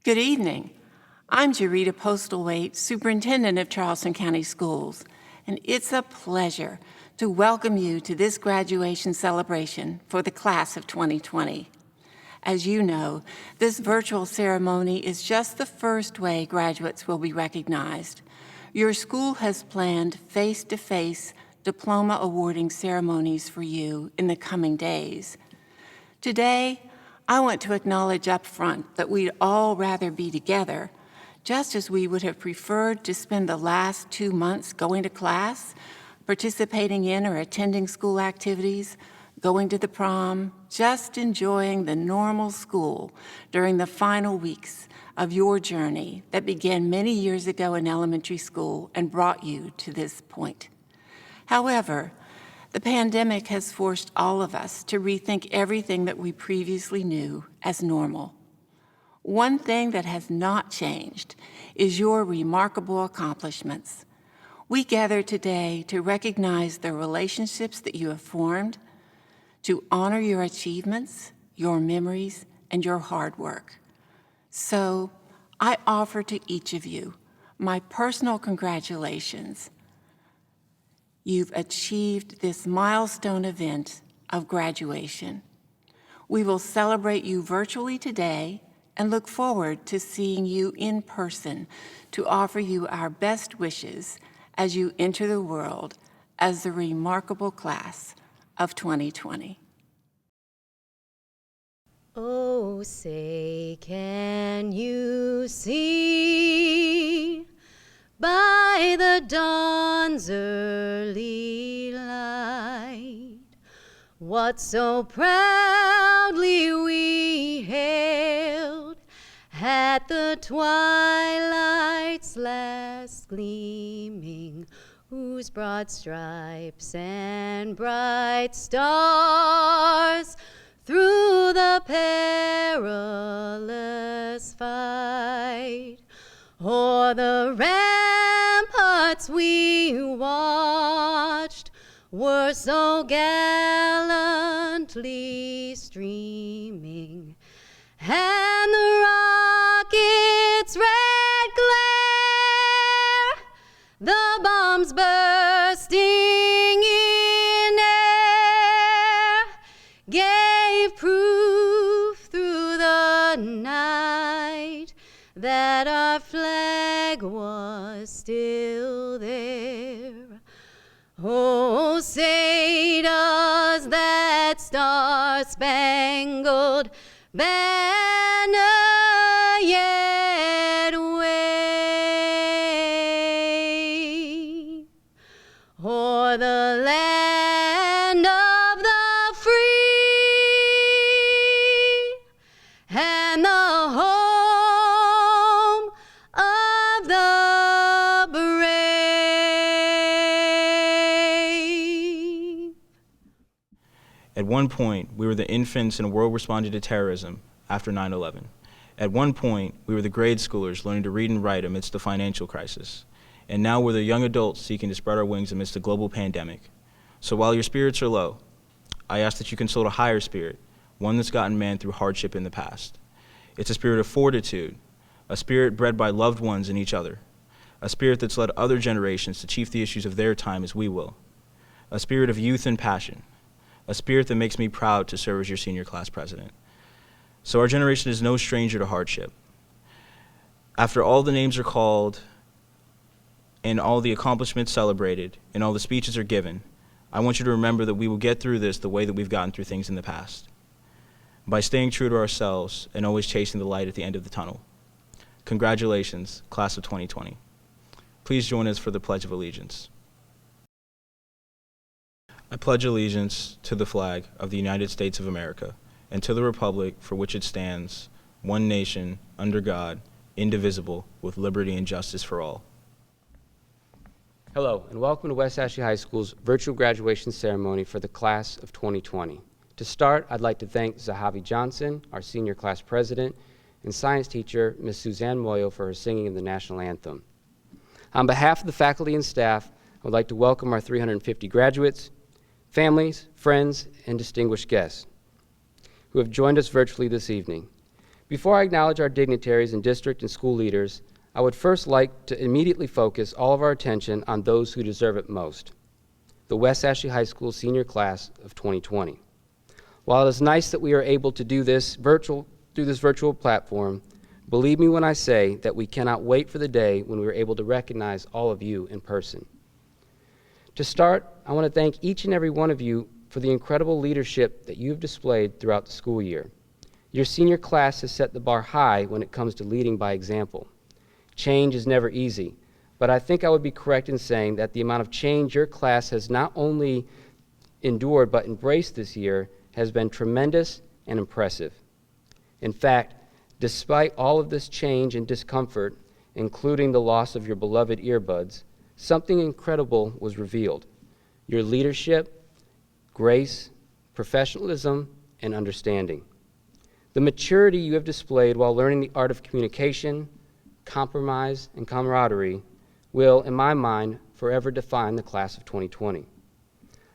Good evening. I'm Jarita Postlethwaite, Superintendent of Charleston County Schools, and it's a pleasure to welcome you to this graduation celebration for the class of 2020. As you know, this virtual ceremony is just the first way graduates will be recognized. Your school has planned face-to-face diploma awarding ceremonies for you in the coming days. Today, I want to acknowledge up front that we'd all rather be together, just as we would have preferred to spend the last 2 months going to class, participating in or attending school activities, going to the prom, just enjoying the normal school during the final weeks of your journey that began many years ago in elementary school and brought you to this point. However, the pandemic has forced all of us to rethink everything that we previously knew as normal. One thing that has not changed is your remarkable accomplishments. We gather today to recognize the relationships that you have formed, to honor your achievements, your memories, and your hard work. So I offer to each of you my personal congratulations. You've achieved this milestone event of graduation. We will celebrate you virtually today and look forward to seeing you in person to offer you our best wishes as you enter the world as the remarkable class of 2020. Oh, say, can you see by the dawn's early light what so proudly we hailed at the twilight's last gleaming, whose broad stripes and bright stars through the perilous fight o'er the ramparts we watched were so gallantly streaming, and the rocket's red glare, the bombs bursting in air, gave proof through the night that our flag was still there. Oh, say does that star-spangled banner yet wave o'er the land of the free and the home of the brave. At one point, we were the infants in a world responding to terrorism after 9/11. At one point, we were the grade schoolers learning to read and write amidst the financial crisis. And now we're the young adults seeking to spread our wings amidst a global pandemic. So while your spirits are low, I ask that you consult a higher spirit, one that's gotten man through hardship in the past. It's a spirit of fortitude, a spirit bred by loved ones and each other, a spirit that's led other generations to chief the issues of their time as we will, a spirit of youth and passion, a spirit that makes me proud to serve as your senior class president. So our generation is no stranger to hardship. After all the names are called and all the accomplishments celebrated and all the speeches are given, I want you to remember that we will get through this the way that we've gotten through things in the past, by staying true to ourselves and always chasing the light at the end of the tunnel. Congratulations, class of 2020. Please join us for the Pledge of Allegiance. I pledge allegiance to the flag of the United States of America and to the republic for which it stands, one nation, under God, indivisible, with liberty and justice for all. Hello, and welcome to West Ashley High School's virtual graduation ceremony for the class of 2020. To start, I'd like to thank Zahavi Johnson, our senior class president, and science teacher, Ms. Suzanne Moyo, for her singing of the national anthem. On behalf of the faculty and staff, I would like to welcome our 350 graduates, families, friends, and distinguished guests who have joined us virtually this evening. Before I acknowledge our dignitaries and district and school leaders, I would first like to immediately focus all of our attention on those who deserve it most, the West Ashley High School senior class of 2020. While it is nice that we are able to do this through this virtual platform, believe me when I say that we cannot wait for the day when we are able to recognize all of you in person. To start, I want to thank each and every one of you for the incredible leadership that you have displayed throughout the school year. Your senior class has set the bar high when it comes to leading by example. Change is never easy, but I think I would be correct in saying that the amount of change your class has not only endured but embraced this year has been tremendous and impressive. In fact, despite all of this change and discomfort, including the loss of your beloved earbuds, something incredible was revealed: your leadership, grace, professionalism, and understanding. The maturity you have displayed while learning the art of communication, compromise, and camaraderie will, in my mind, forever define the class of 2020.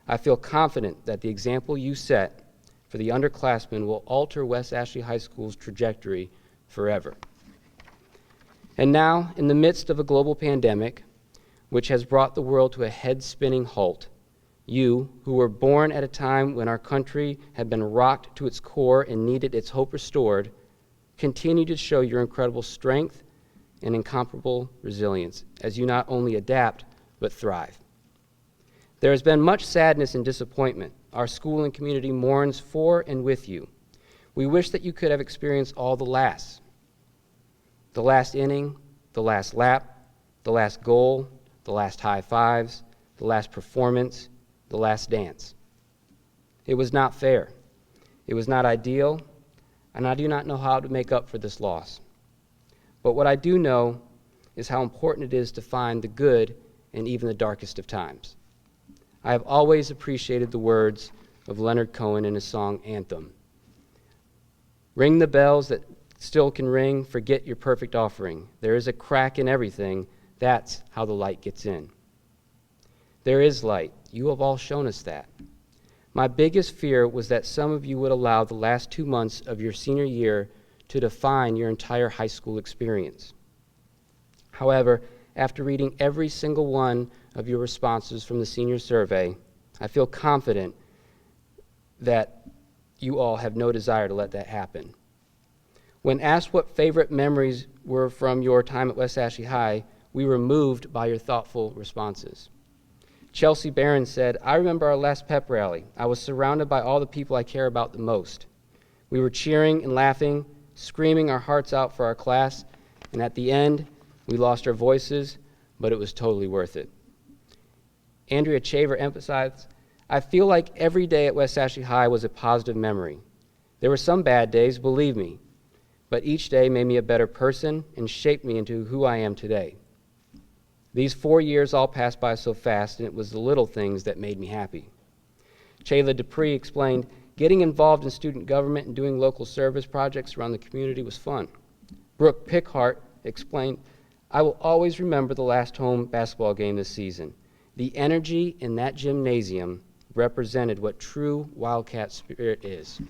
I feel confident that the example you set for the underclassmen will alter West Ashley High School's trajectory forever. And now, in the midst of a global pandemic, which has brought the world to a head-spinning halt, you, who were born at a time when our country had been rocked to its core and needed its hope restored, continue to show your incredible strength and incomparable resilience as you not only adapt, but thrive. There has been much sadness and disappointment. Our school and community mourns for and with you. We wish that you could have experienced all the last inning, the last lap, the last goal, the last high fives, the last performance, the last dance. It was not fair. It was not ideal, and I do not know how to make up for this loss. But what I do know is how important it is to find the good in even the darkest of times. I have always appreciated the words of Leonard Cohen in his song Anthem. Ring the bells that still can ring, forget your perfect offering. There is a crack in everything, that's how the light gets in. There is light. You have all shown us that. My biggest fear was that some of you would allow the last 2 months of your senior year to define your entire high school experience. However, after reading every single one of your responses from the senior survey, I feel confident that you all have no desire to let that happen. When asked what favorite memories were from your time at West Ashley High, we were moved by your thoughtful responses. Chelsea Barron said, "I remember our last pep rally. I was surrounded by all the people I care about the most. We were cheering and laughing, screaming our hearts out for our class, and at the end, we lost our voices, but it was totally worth it." Andrea Chaver emphasized, "I feel like every day at West Ashley High was a positive memory. There were some bad days, believe me, but each day made me a better person and shaped me into who I am today. These 4 years all passed by so fast, and it was the little things that made me happy." Chayla Dupree explained, "Getting involved in student government and doing local service projects around the community was fun." Brooke Pickhart explained, "I will always remember the last home basketball game this season. The energy in that gymnasium represented what true Wildcat spirit is."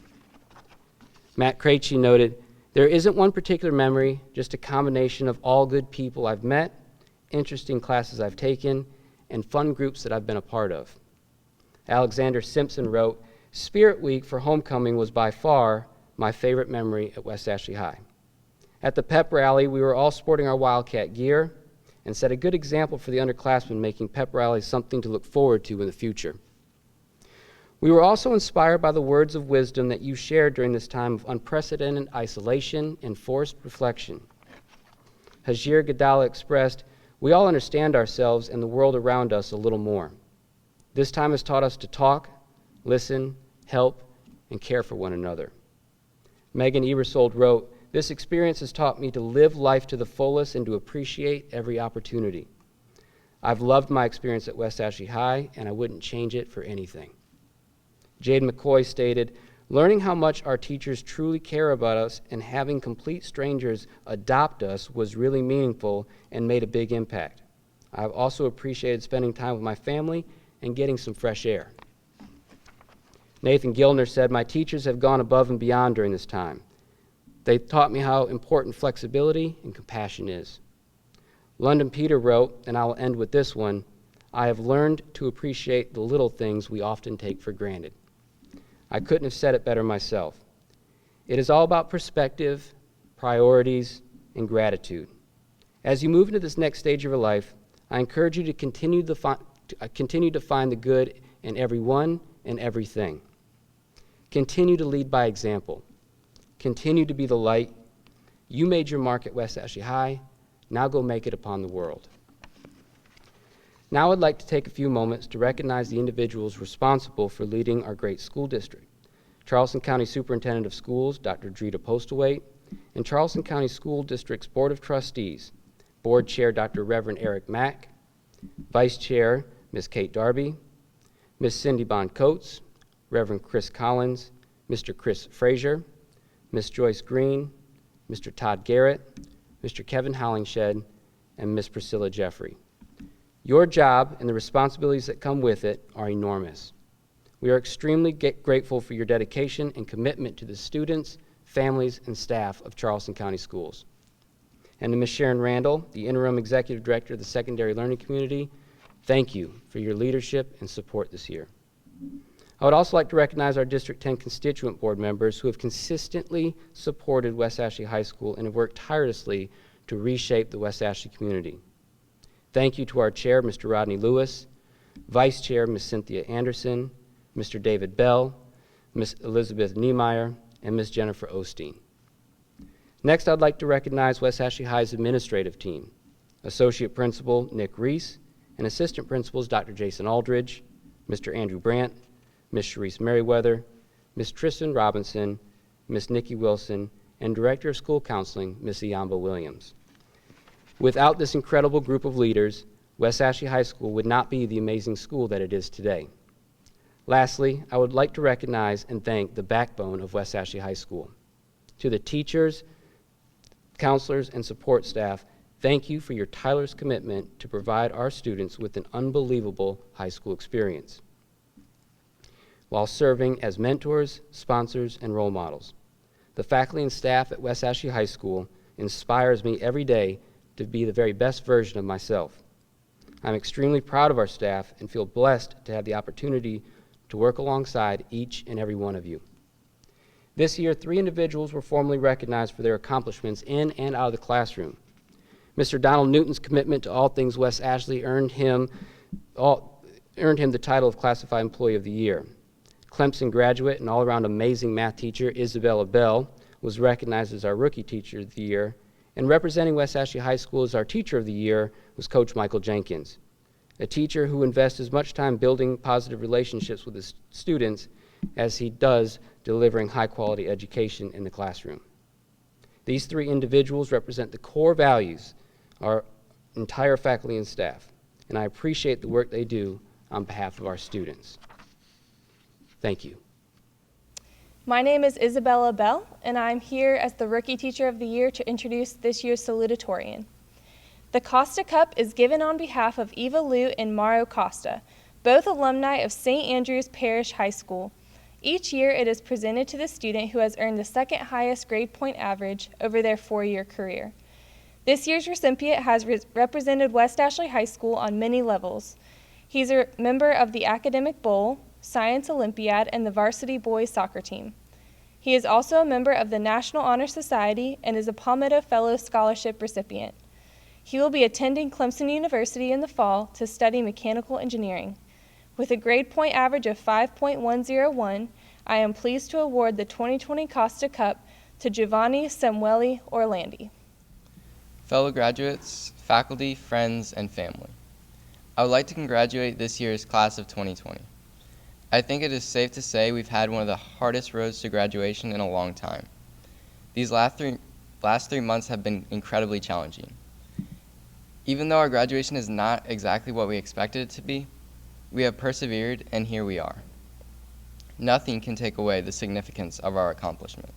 Matt Krejci noted, "There isn't one particular memory, just a combination of all good people I've met, interesting classes I've taken, and fun groups that I've been a part of." Alexander Simpson wrote, "Spirit Week for homecoming was by far my favorite memory at West Ashley High. At the pep rally, we were all sporting our Wildcat gear and set a good example for the underclassmen, making pep rallies something to look forward to in the future. We were also inspired by the words of wisdom that you shared during this time of unprecedented isolation and forced reflection. Hajir Gadala expressed, 'We all understand ourselves and the world around us a little more. This time has taught us to talk, listen, help, and care for one another.' Megan Ebersold wrote, 'This experience has taught me to live life to the fullest and to appreciate every opportunity. I've loved my experience at West Ashley High, and I wouldn't change it for anything.' Jade McCoy stated, 'Learning how much our teachers truly care about us and having complete strangers adopt us was really meaningful and made a big impact. I've also appreciated spending time with my family and getting some fresh air.' Nathan Gilner said, 'My teachers have gone above and beyond during this time. They taught me how important flexibility and compassion is. London Peter wrote, and I will end with this one, "I have learned to appreciate the little things we often take for granted." I couldn't have said it better myself. It is all about perspective, priorities, and gratitude. As you move into this next stage of your life, I encourage you to continue to find the good in everyone and everything. Continue to lead by example. Continue to be the light. You made your mark at West Ashley High. Now go make it upon the world. Now I'd like to take a few moments to recognize the individuals responsible for leading our great school district. Charleston County Superintendent of Schools, Dr. Drita Postlewaite, and Charleston County School District's Board of Trustees, Board Chair Dr. Reverend Eric Mack, Vice Chair Ms. Kate Darby, Ms. Cindy Bond Coates, Reverend Chris Collins, Mr. Chris Frazier, Ms. Joyce Green, Mr. Todd Garrett, Mr. Kevin Hollingshed, and Ms. Priscilla Jeffrey. Your job and the responsibilities that come with it are enormous. We are extremely grateful for your dedication and commitment to the students, families, and staff of Charleston County Schools. And to Ms. Sharon Randall, the Interim Executive Director of the Secondary Learning Community, thank you for your leadership and support this year. I would also like to recognize our District 10 constituent board members who have consistently supported West Ashley High School and have worked tirelessly to reshape the West Ashley community. Thank you to our chair, Mr. Rodney Lewis, Vice Chair, Ms. Cynthia Anderson, Mr. David Bell, Ms. Elizabeth Niemeyer, and Ms. Jennifer Osteen. Next, I'd like to recognize West Ashley High's administrative team, Associate Principal Nick Reese, and Assistant Principals Dr. Jason Aldridge, Mr. Andrew Brandt, Ms. Sharice Merriweather, Ms. Tristan Robinson, Ms. Nikki Wilson, and Director of School Counseling, Ms. Iamba Williams. Without this incredible group of leaders, West Ashley High School would not be the amazing school that it is today. Lastly, I would like to recognize and thank the backbone of West Ashley High School. To the teachers, counselors, and support staff, thank you for your tireless commitment to provide our students with an unbelievable high school experience while serving as mentors, sponsors, and role models. The faculty and staff at West Ashley High School inspires me every day to be the very best version of myself. I'm extremely proud of our staff and feel blessed to have the opportunity to work alongside each and every one of you. This year, 3 individuals were formally recognized for their accomplishments in and out of the classroom. Mr. Donald Newton's commitment to all things West Ashley earned him the title of Classified Employee of the Year. Clemson graduate and all-around amazing math teacher Isabella Bell was recognized as our Rookie Teacher of the Year, and representing West Ashley High School as our Teacher of the Year was Coach Michael Jenkins, a teacher who invests as much time building positive relationships with his students as he does delivering high-quality education in the classroom. These 3 individuals represent the core values of our entire faculty and staff, and I appreciate the work they do on behalf of our students. Thank you. My name is Isabella Bell, and I'm here as the Rookie Teacher of the Year to introduce this year's salutatorian. The Costa Cup is given on behalf of Eva Liu and Mauro Costa, both alumni of St. Andrews Parish High School. Each year it is presented to the student who has earned the 2nd highest grade point average over their 4-year career. This year's recipient has represented West Ashley High School on many levels. He's a member of the Academic Bowl, Science Olympiad, and the varsity boys soccer team. He is also a member of the National Honor Society and is a Palmetto Fellow Scholarship recipient. He will be attending Clemson University in the fall to study mechanical engineering. With a grade point average of 5.101, I am pleased to award the 2020 Costa Cup to Giovanni Samueli Orlandi. Fellow graduates, faculty, friends, and family, I would like to congratulate this year's class of 2020. I think it is safe to say we've had one of the hardest roads to graduation in a long time. These last three months have been incredibly challenging. Even though our graduation is not exactly what we expected it to be, we have persevered, and here we are. Nothing can take away the significance of our accomplishment.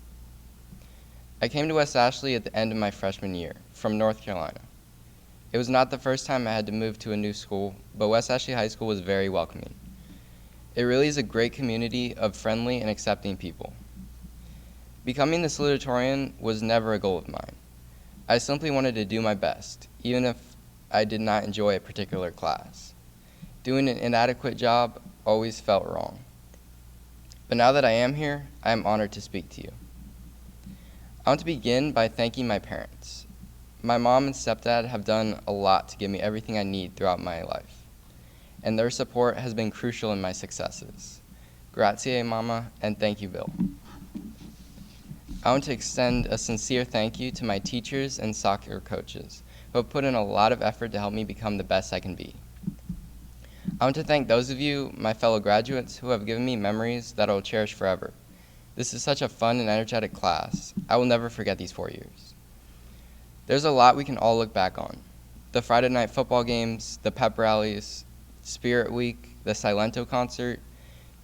I came to West Ashley at the end of my freshman year from North Carolina. It was not the first time I had to move to a new school, but West Ashley High School was very welcoming. It really is a great community of friendly and accepting people. Becoming the salutatorian was never a goal of mine. I simply wanted to do my best, even if I did not enjoy a particular class. Doing an inadequate job always felt wrong. But now that I am here, I am honored to speak to you. I want to begin by thanking my parents. My mom and stepdad have done a lot to give me everything I need throughout my life, and their support has been crucial in my successes. Grazie, Mama, and thank you, Bill. I want to extend a sincere thank you to my teachers and soccer coaches who have put in a lot of effort to help me become the best I can be. I want to thank those of you, my fellow graduates, who have given me memories that I will cherish forever. This is such a fun and energetic class. I will never forget these 4 years. There's a lot we can all look back on. The Friday night football games, the pep rallies, Spirit Week, the Silento concert,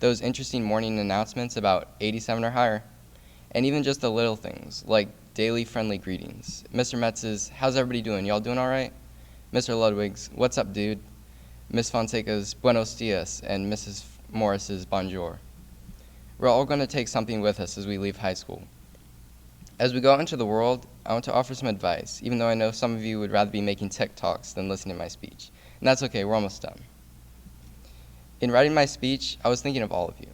those interesting morning announcements about 87 or higher, and even just the little things, like daily friendly greetings. Mr. Metz's, how's everybody doing? Y'all doing all right? Mr. Ludwig's, what's up, dude? Miss Fonseca's, buenos dias, and Mrs. Morris's, bonjour. We're all going to take something with us as we leave high school. As we go out into the world, I want to offer some advice, even though I know some of you would rather be making TikToks than listening to my speech. And that's okay, we're almost done. In writing my speech, I was thinking of all of you.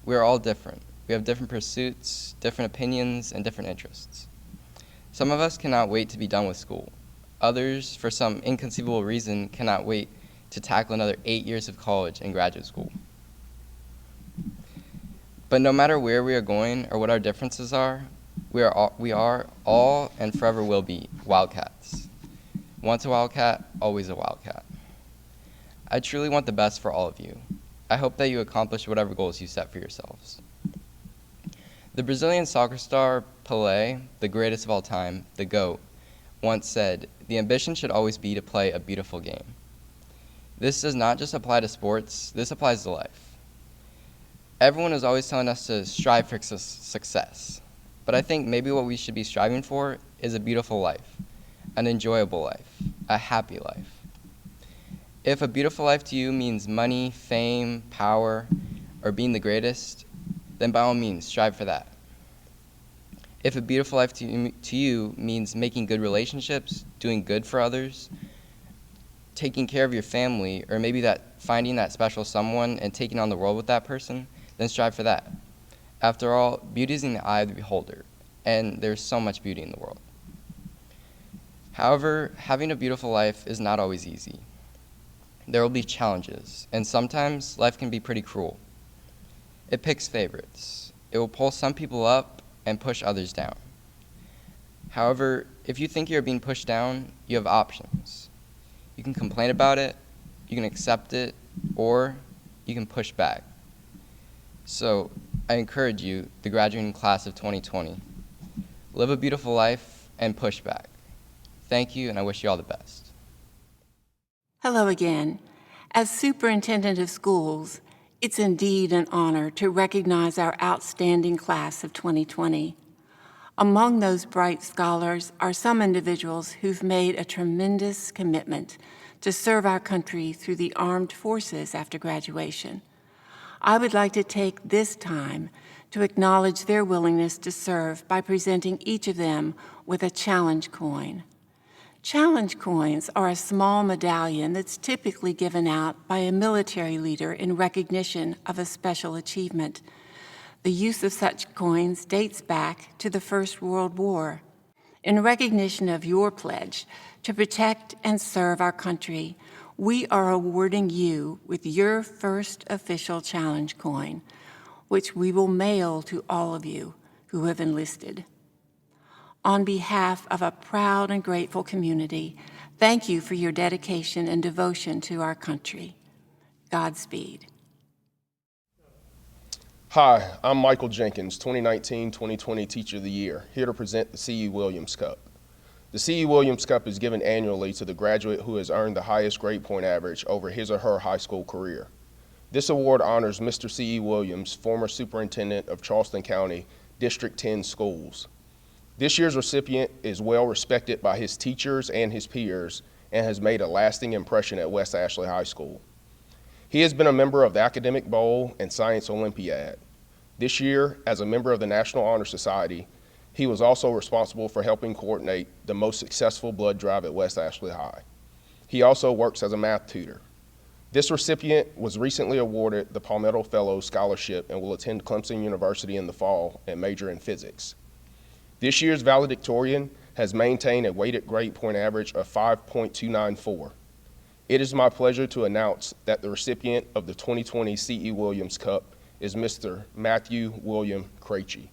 We are all different. We have different pursuits, different opinions, and different interests. Some of us cannot wait to be done with school. Others, for some inconceivable reason, cannot wait to tackle another 8 years of college and graduate school. But no matter where we are going or what our differences are, we are all and forever will be Wildcats. Once a Wildcat, always a Wildcat. I truly want the best for all of you. I hope that you accomplish whatever goals you set for yourselves. The Brazilian soccer star Pelé, the greatest of all time, the GOAT, once said, "The ambition should always be to play a beautiful game." This does not just apply to sports, this applies to life. Everyone is always telling us to strive for success, but I think maybe what we should be striving for is a beautiful life, an enjoyable life, a happy life. If a beautiful life to you means money, fame, power, or being the greatest, then by all means, strive for that. If a beautiful life to you means making good relationships, doing good for others, taking care of your family, or maybe finding that special someone and taking on the world with that person, then strive for that. After all, beauty is in the eye of the beholder, and there's so much beauty in the world. However, having a beautiful life is not always easy. There will be challenges, and sometimes life can be pretty cruel. It picks favorites. It will pull some people up and push others down. However, if you think you're being pushed down, you have options. You can complain about it, you can accept it, or you can push back. So I encourage you, the graduating class of 2020, live a beautiful life and push back. Thank you, and I wish you all the best. Hello again. As superintendent of schools, it's indeed an honor to recognize our outstanding class of 2020. Among those bright scholars are some individuals who've made a tremendous commitment to serve our country through the armed forces after graduation. I would like to take this time to acknowledge their willingness to serve by presenting each of them with a challenge coin. Challenge coins are a small medallion that's typically given out by a military leader in recognition of a special achievement. The use of such coins dates back to the First World War. In recognition of your pledge to protect and serve our country, we are awarding you with your first official challenge coin, which we will mail to all of you who have enlisted. On behalf of a proud and grateful community, thank you for your dedication and devotion to our country. Godspeed. Hi, I'm Michael Jenkins, 2019-2020 Teacher of the Year, here to present the C.E. Williams Cup. The C.E. Williams Cup is given annually to the graduate who has earned the highest grade point average over his or her high school career. This award honors Mr. C.E. Williams, former superintendent of Charleston County, District 10 schools. This year's recipient is well respected by his teachers and his peers and has made a lasting impression at West Ashley High School. He has been a member of the Academic Bowl and Science Olympiad. This year, as a member of the National Honor Society, he was also responsible for helping coordinate the most successful blood drive at West Ashley High. He also works as a math tutor. This recipient was recently awarded the Palmetto Fellow Scholarship and will attend Clemson University in the fall and major in physics. This year's valedictorian has maintained a weighted grade point average of 5.294. It is my pleasure to announce that the recipient of the 2020 C.E. Williams Cup is Mr. Matthew William Krejci.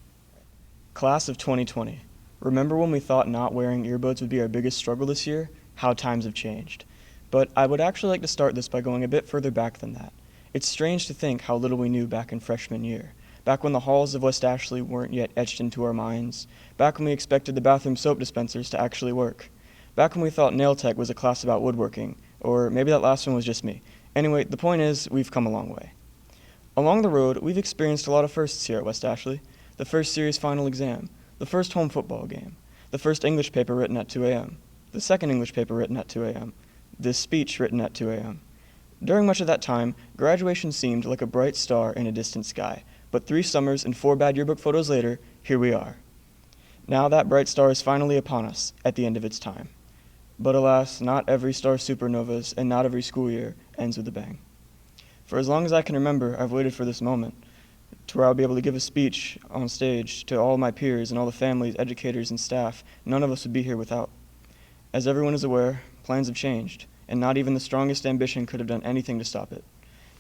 Class of 2020. Remember when we thought not wearing earbuds would be our biggest struggle this year? How times have changed. But I would actually like to start this by going a bit further back than that. It's strange to think how little we knew back in freshman year, back when the halls of West Ashley weren't yet etched into our minds, back when we expected the bathroom soap dispensers to actually work, back when we thought nail tech was a class about woodworking, or maybe that last one was just me. Anyway, the point is, we've come a long way. Along the road, we've experienced a lot of firsts here at West Ashley. The first series final exam, the first home football game, the first English paper written at 2 a.m., the second English paper written at 2 a.m., this speech written at 2 a.m. During much of that time, graduation seemed like a bright star in a distant sky, but 3 summers and 4 bad yearbook photos later, here we are. Now that bright star is finally upon us at the end of its time. But alas, not every star supernovas and not every school year ends with a bang. For as long as I can remember, I've waited for this moment, to where I'll be able to give a speech on stage to all my peers and all the families, educators, and staff none of us would be here without. As everyone is aware, plans have changed, and not even the strongest ambition could have done anything to stop it.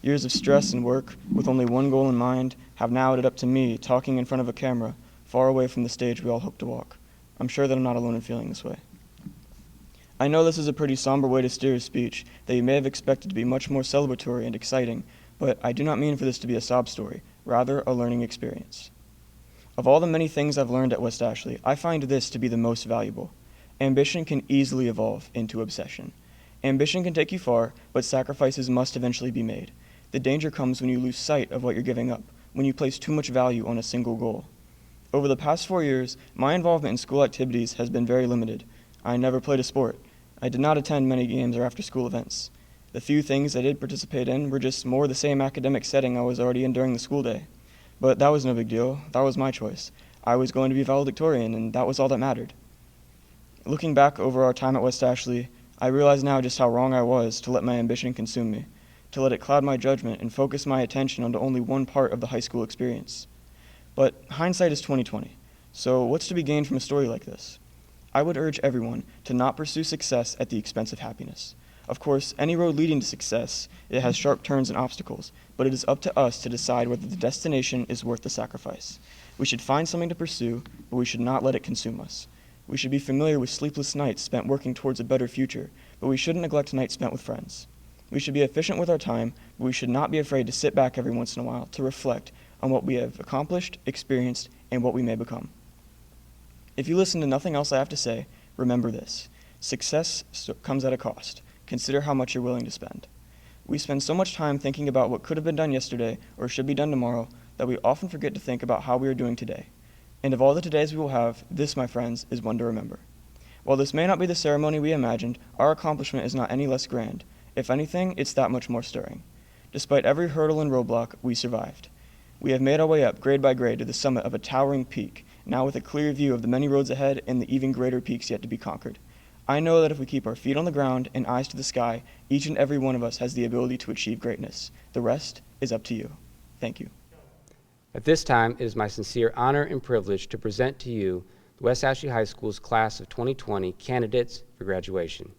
Years of stress and work, with only one goal in mind, have now added up to me talking in front of a camera, far away from the stage we all hope to walk. I'm sure that I'm not alone in feeling this way. I know this is a pretty somber way to steer a speech that you may have expected to be much more celebratory and exciting, but I do not mean for this to be a sob story, rather a learning experience. Of all the many things I've learned at West Ashley, I find this to be the most valuable. Ambition can easily evolve into obsession. Ambition can take you far, but sacrifices must eventually be made. The danger comes when you lose sight of what you're giving up, when you place too much value on a single goal. Over the past 4 years, my involvement in school activities has been very limited. I never played a sport. I did not attend many games or after-school events. The few things I did participate in were just more the same academic setting I was already in during the school day. But that was no big deal. That was my choice. I was going to be valedictorian, and that was all that mattered. Looking back over our time at West Ashley, I realize now just how wrong I was to let my ambition consume me, to let it cloud my judgment and focus my attention onto only one part of the high school experience. But hindsight is 20/20, so what's to be gained from a story like this? I would urge everyone to not pursue success at the expense of happiness. Of course, any road leading to success, it has sharp turns and obstacles, but it is up to us to decide whether the destination is worth the sacrifice. We should find something to pursue, but we should not let it consume us. We should be familiar with sleepless nights spent working towards a better future, but we shouldn't neglect nights spent with friends. We should be efficient with our time, but we should not be afraid to sit back every once in a while to reflect on what we have accomplished, experienced, and what we may become. If you listen to nothing else I have to say, remember this. Success comes at a cost. Consider how much you're willing to spend. We spend so much time thinking about what could have been done yesterday or should be done tomorrow that we often forget to think about how we are doing today. And of all the todays we will have, this, my friends, is one to remember. While this may not be the ceremony we imagined, our accomplishment is not any less grand. If anything, it's that much more stirring. Despite every hurdle and roadblock, we survived. We have made our way up grade by grade to the summit of a towering peak, now with a clear view of the many roads ahead and the even greater peaks yet to be conquered. I know that if we keep our feet on the ground and eyes to the sky, each and every one of us has the ability to achieve greatness. The rest is up to you. Thank you. At this time, it is my sincere honor and privilege to present to you the West Ashley High School's Class of 2020 candidates for graduation.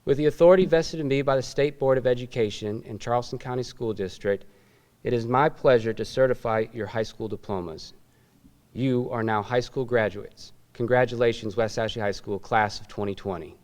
With the authority vested in me by the State Board of Education and Charleston County School District, it is my pleasure to certify your high school diplomas. You are now high school graduates. Congratulations, West Ashley High School, class of 2020.